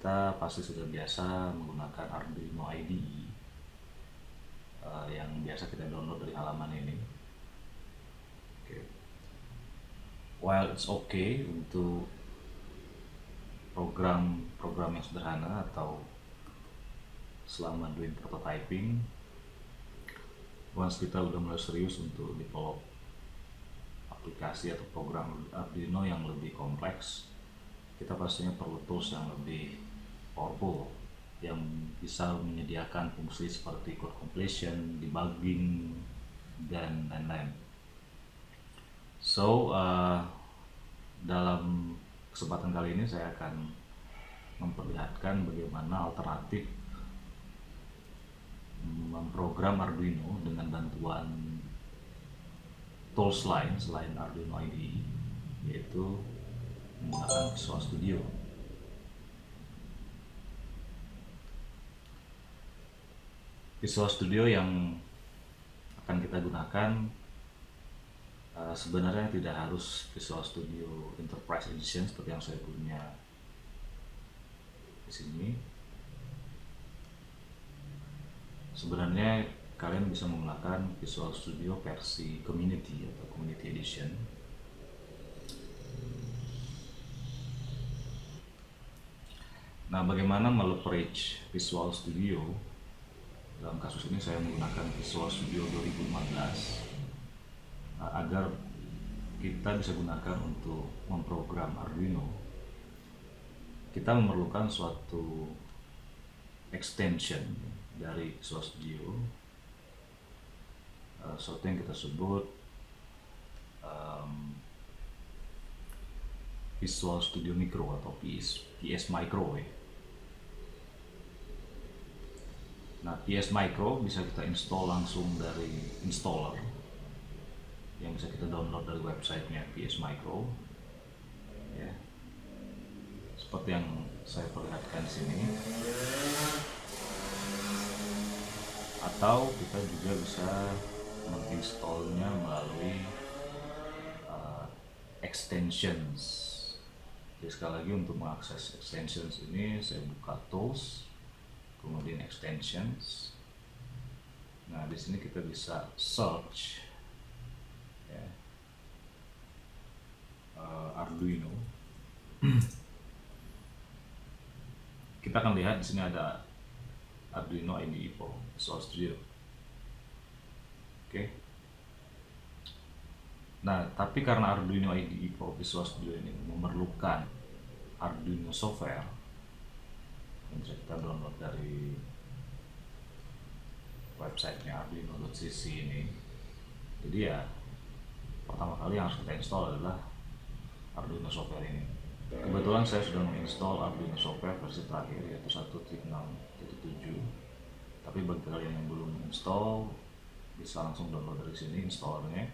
kita pasti sudah biasa menggunakan Arduino IDE yang biasa kita download dari halaman ini. Okay. While it's okay untuk program yang sederhana atau selama doing prototyping, once kita udah mulai serius untuk develop aplikasi atau program Arduino yang lebih kompleks, kita pastinya perlu tools yang lebih powerful yang bisa menyediakan fungsi seperti code completion, debugging, dan lain-lain. So, dalam kesempatan kali ini saya akan memperlihatkan bagaimana alternatif memprogram Arduino dengan bantuan tools lain selain Arduino IDE, yaitu menggunakan Visual Studio. Visual Studio yang akan kita gunakan sebenarnya tidak harus Visual Studio Enterprise Edition seperti yang saya punya di sini. Sebenarnya kalian bisa menggunakan Visual Studio versi Community atau Community Edition. Nah, bagaimana meleverage Visual Studio? Dalam kasus ini saya menggunakan Visual Studio 2015 agar kita bisa gunakan untuk memprogram Arduino. Kita memerlukan suatu extension dari Visual Studio, suatu yang kita sebut Visual Studio Micro atau PS Micro. Nah, PS Micro bisa kita install langsung dari installer yang bisa kita download dari websitenya PS Micro, ya. Seperti yang saya perlihatkan di sini. Atau kita juga bisa menginstallnya melalui extensions. Jadi sekali lagi, untuk mengakses extensions ini saya buka tools, kemudian extensions. Nah, di sini kita bisa search ya, Arduino. Kita akan lihat di sini ada Arduino IDE for Visual Studio. Oke. Nah, tapi karena Arduino IDE for Visual Studio ini memerlukan Arduino software yang bisa kita download dari websitenya arduino.cc ini. Jadi ya, pertama kali yang harus kita install adalah Arduino software ini. Kebetulan saya sudah menginstall Arduino software versi terakhir, yaitu 1.6.7. Tapi bagi kalian yang belum install, bisa langsung download dari sini installernya.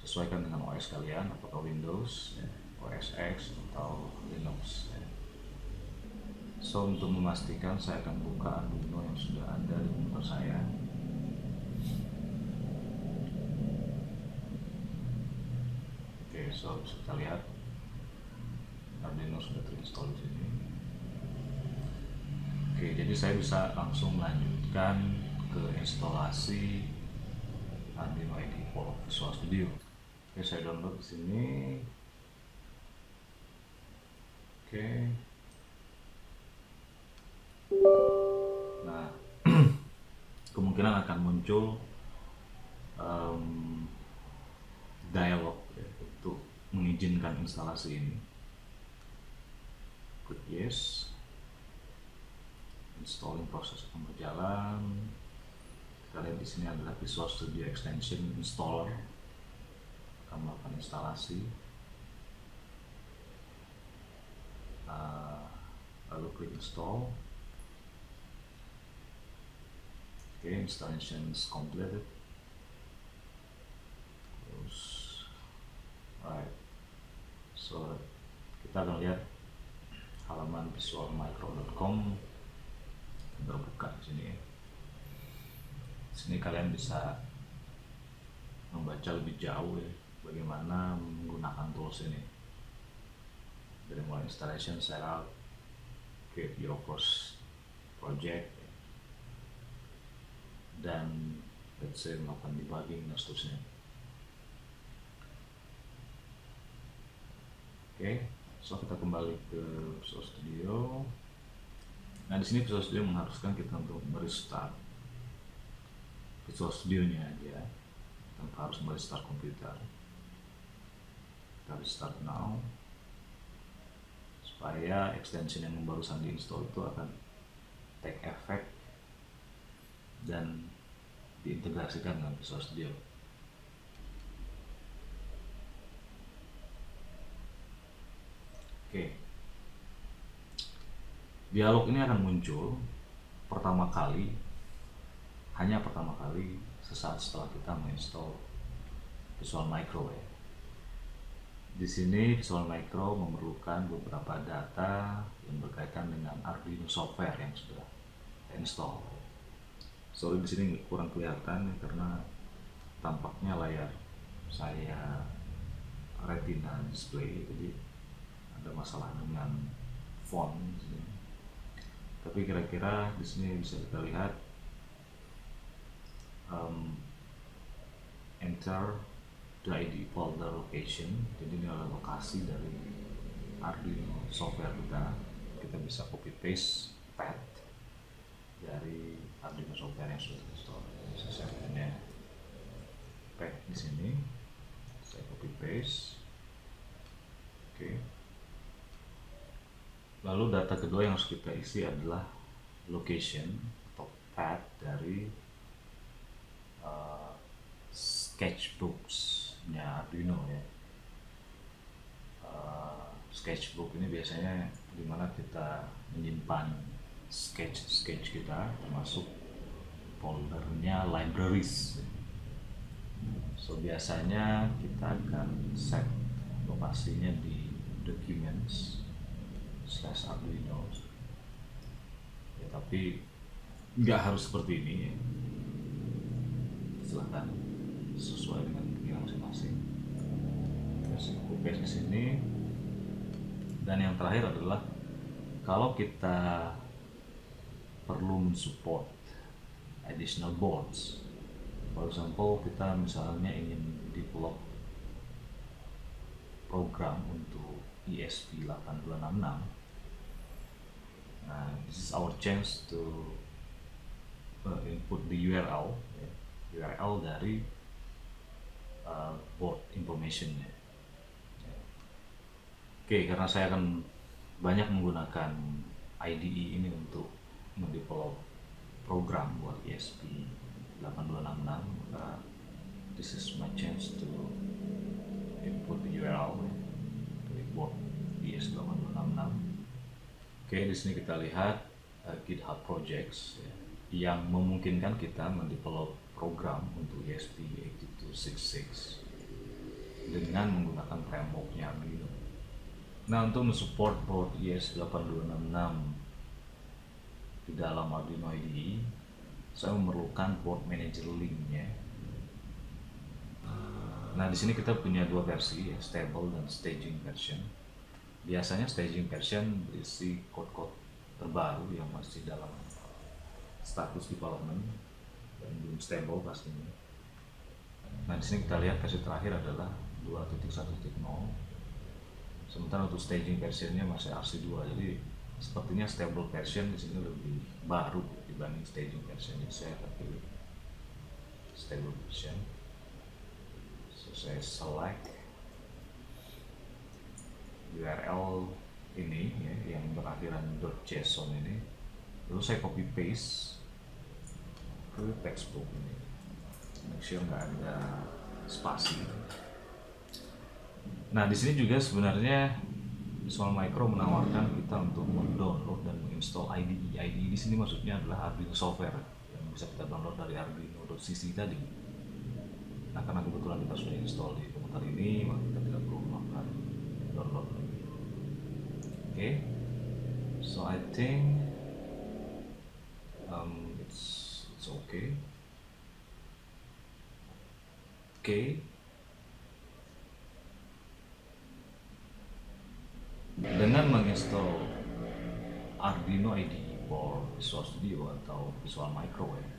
Sesuaikan dengan OS kalian, apakah Windows, OS X atau Linux. So, untuk memastikan, saya akan buka Arduino yang sudah ada di komputer saya. Oke, so bisa kita lihat Arduino sudah terinstall di sini. Oke, jadi saya bisa langsung melanjutkan ke instalasi Arduino IDE for Visual Studio. Oke, saya download di sini. Oke. Nah, kemungkinan akan muncul dialog ya, untuk mengizinkan instalasi ini. Klik yes. Installing proses akan berjalan. Kita lihat di sini adalah Visual Studio Extension Installer akan melakukan instalasi. Lalu klik install. Oke, installation is completed. Terus, right. So, kita akan lihat halaman visualmicro.com terbuka di sini. Di sini kalian bisa membaca lebih jauh ya, bagaimana menggunakan tools ini. Dari mulai installation, setup, create your first project, dan let's say melakukan debugging dan seterusnya. Oke, so kita kembali ke Visual Studio. Nah, di sini Visual Studio mengharuskan kita untuk merestart Visual Studio-nya aja tanpa harus merestart komputer. Kita restart now supaya extension yang barusan diinstal itu akan take effect dan diintegrasikan dengan Visual Studio. Oke, dialog ini akan muncul hanya pertama kali sesaat setelah kita menginstall Visual Micro ya. Di sini Visual Micro memerlukan beberapa data yang berkaitan dengan Arduino software yang sudah install. Sorry di sini kurang kelihatan karena tampaknya layar saya Retina display, jadi ada masalah dengan font di sini. Tapi kira-kira di sini bisa kita lihat enter the ID folder location. Jadi ini adalah lokasi dari Arduino software kita. Kita bisa copy paste path dari Arduino software yang sudah install. Bisa saya punya path di sini. Saya copy paste. Oke. Lalu data kedua yang harus kita isi adalah location atau path dari sketchbooks-nya Arduino ya. Sketchbook ini biasanya dimana kita menyimpan sketch kita, termasuk foldernya libraries. So biasanya kita akan set lokasinya di documents /Arduino ya, tapi nggak harus seperti ini ya. Silahkan sesuai dengan yang masing-masing. Terus copy di sini. Dan yang terakhir adalah kalau kita perlu mensupport additional boards, for example kita misalnya ingin develop program untuk ESP8266. Nah, this is our chance to input the URL dari board information-nya. Oke, karena saya akan banyak menggunakan IDE ini untuk mendevelop program buat ESP8266, maka this is my chance to input the URL dari board ESP8266. Oke, di sini kita lihat GitHub projects ya, yang memungkinkan kita mendevelop program untuk ESP8266 dengan menggunakan frameworknya Arduino. Nah, untuk mensupport board ESP8266 di dalam Arduino IDE, saya memerlukan board manager link-nya. Nah, di sini kita punya dua versi ya, stable dan staging version. Biasanya staging version berisi code-code terbaru yang masih dalam status development dan belum stable pastinya. Nah, di sini kita lihat versi terakhir adalah 2.1.0. Sementara untuk staging versionnya masih RC2. Jadi sepertinya stable version di sini lebih baru dibanding staging version. Jadi saya akan pilih stable version. So, saya select URL ini ya, yang berakhiran .json ini, lalu saya copy paste ke textbook ini, make sure nggak ada spasi. Nah, di sini juga sebenarnya Visual Micro menawarkan kita untuk mendownload dan menginstall IDE. IDE di sini maksudnya adalah Arduino software yang bisa kita download dari arduino.cc tadi. Nah, karena kebetulan kita sudah install di komputer ini, maka kita tidak perlu melakukan download lagi. Okay, so I think it's okay. Okay. Dengan menginstall Arduino IDE board Visual Studio atau Visual Micro ya,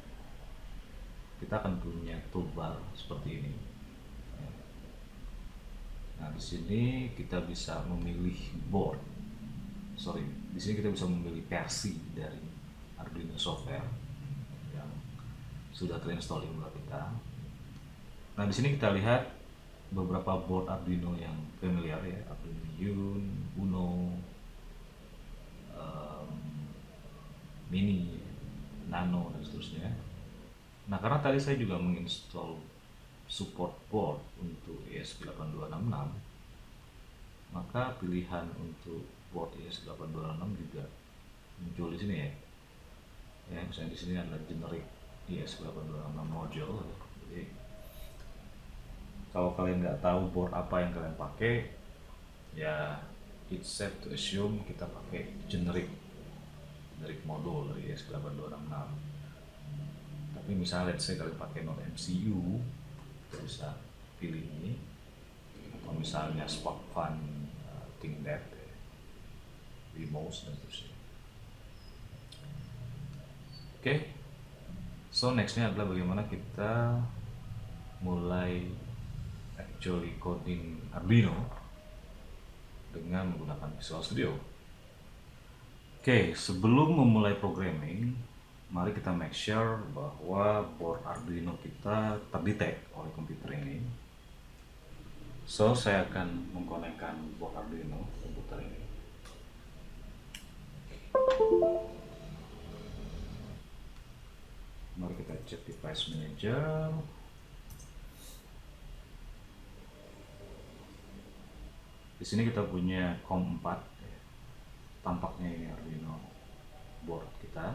kita akan punya toolbar seperti ini. Nah, di sini kita bisa memilih di sini kita bisa memilih versi dari Arduino software yang sudah terinstall di emuler kita. Nah, di sini kita lihat beberapa board Arduino yang familiar ya, Arduino Uno, Mini, Nano, dan seterusnya. Nah, karena tadi saya juga menginstall support board untuk ESP8266, maka pilihan untuk board ESP8266 juga muncul di sini ya. Ya, misalnya di sini adalah generic ESP8266 module. Jadi kalau kalian nggak tahu board apa yang kalian pakai, ya it's safe to assume kita pakai generic modul dari ESP8266. Tapi misalnya let's say kalian pakai non MCU, kita bisa pilih ini, atau misalnya Spark Fun, ThinkDev, Vmos, dan seterusnya. Oke, so nextnya adalah bagaimana kita mulai actually coding Arduino dengan menggunakan Visual Studio. Oke, sebelum memulai programming, mari kita make sure bahwa board Arduino kita terdetect oleh komputer ini. So, saya akan mengkonekkan board Arduino ke komputer ini. Mari kita cek device manager. Di sini kita punya COM4. Tampaknya ini Arduino board kita.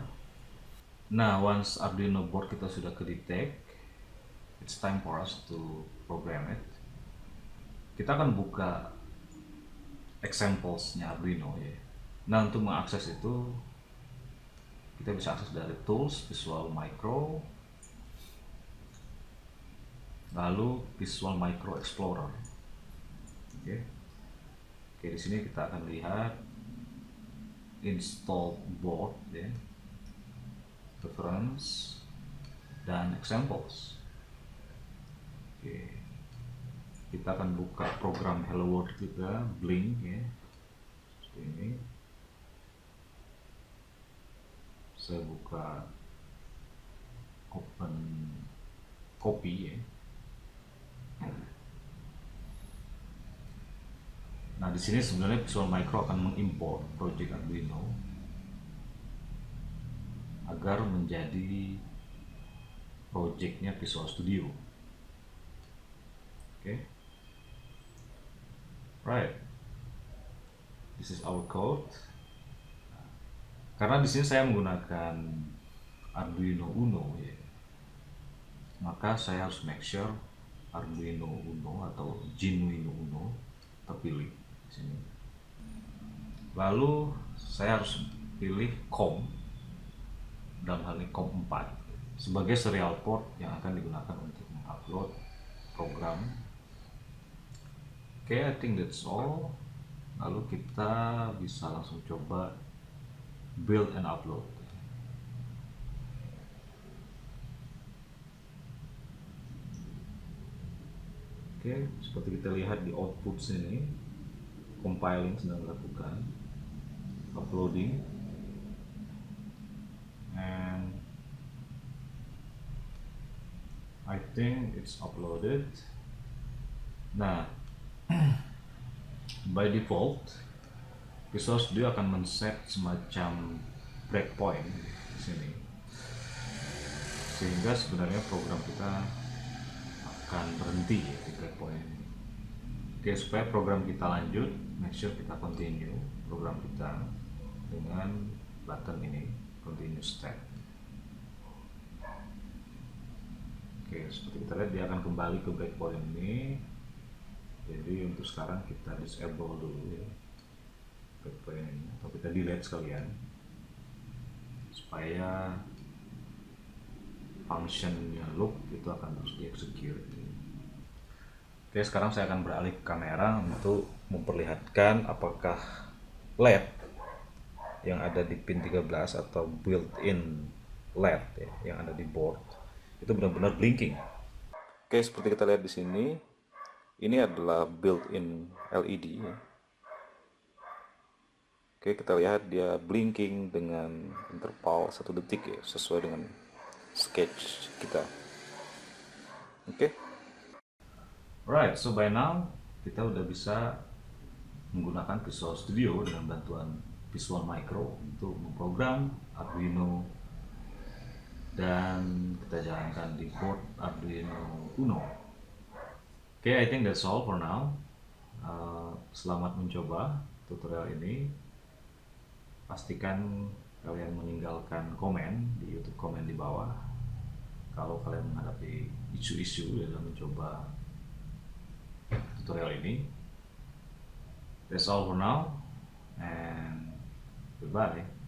Nah, once Arduino board kita sudah ke-detect, it's time for us to program it. Kita akan buka examples-nya Arduino ya. Nah, untuk mengakses itu, kita bisa akses dari Tools, Visual Micro, lalu Visual Micro Explorer. Oke, di sini kita akan lihat install board ya, reference, dan examples. Oke, kita akan buka program Hello World kita, Blink ya, seperti ini. Saya buka open copy ya. Nah, di sini sebenarnya Visual Micro akan mengimport project Arduino agar menjadi projectnya Visual Studio. Oke, right. This is our code. Karena di sini saya menggunakan Arduino Uno ya, maka saya harus make sure Arduino Uno atau Genuino Uno terpilih di sini. Lalu saya harus pilih COM, dalam hal ini COM4 sebagai serial port yang akan digunakan untuk mengupload program. Oke, I think that's all. Lalu kita bisa langsung coba build and upload. Oke, seperti kita lihat di output sini, compiling sedang dilakukan, uploading, and I think it's uploaded. Nah, by default Visual Studio akan men-set semacam breakpoint di sini, sehingga sebenarnya program kita akan berhenti ya di breakpoint ini. Oke, supaya program kita lanjut, make sure kita continue program kita dengan button ini, continue step. Oke, seperti kita lihat dia akan kembali ke breakpoint ini. Jadi untuk sekarang kita disable dulu ya breakpoint ini, atau kita delete sekalian supaya functionnya loop itu akan terus di-execute. Oke, sekarang saya akan beralih ke kamera untuk memperlihatkan apakah LED yang ada di pin 13 atau built-in LED ya, yang ada di board itu benar-benar blinking. Oke, seperti kita lihat di sini, ini adalah built-in LED ya. Oke, kita lihat dia blinking dengan interval 1 detik ya, sesuai dengan sketch kita. Oke. Right, so by now kita udah bisa menggunakan Visual Studio dengan bantuan Visual Micro untuk memprogram Arduino dan kita jalankan di board Arduino Uno. Oke, I think that's all for now. Selamat mencoba tutorial ini. Pastikan kalian meninggalkan komen di YouTube komen di bawah kalau kalian menghadapi isu-isu dalam mencoba tutorial ini. That's all for now and goodbye.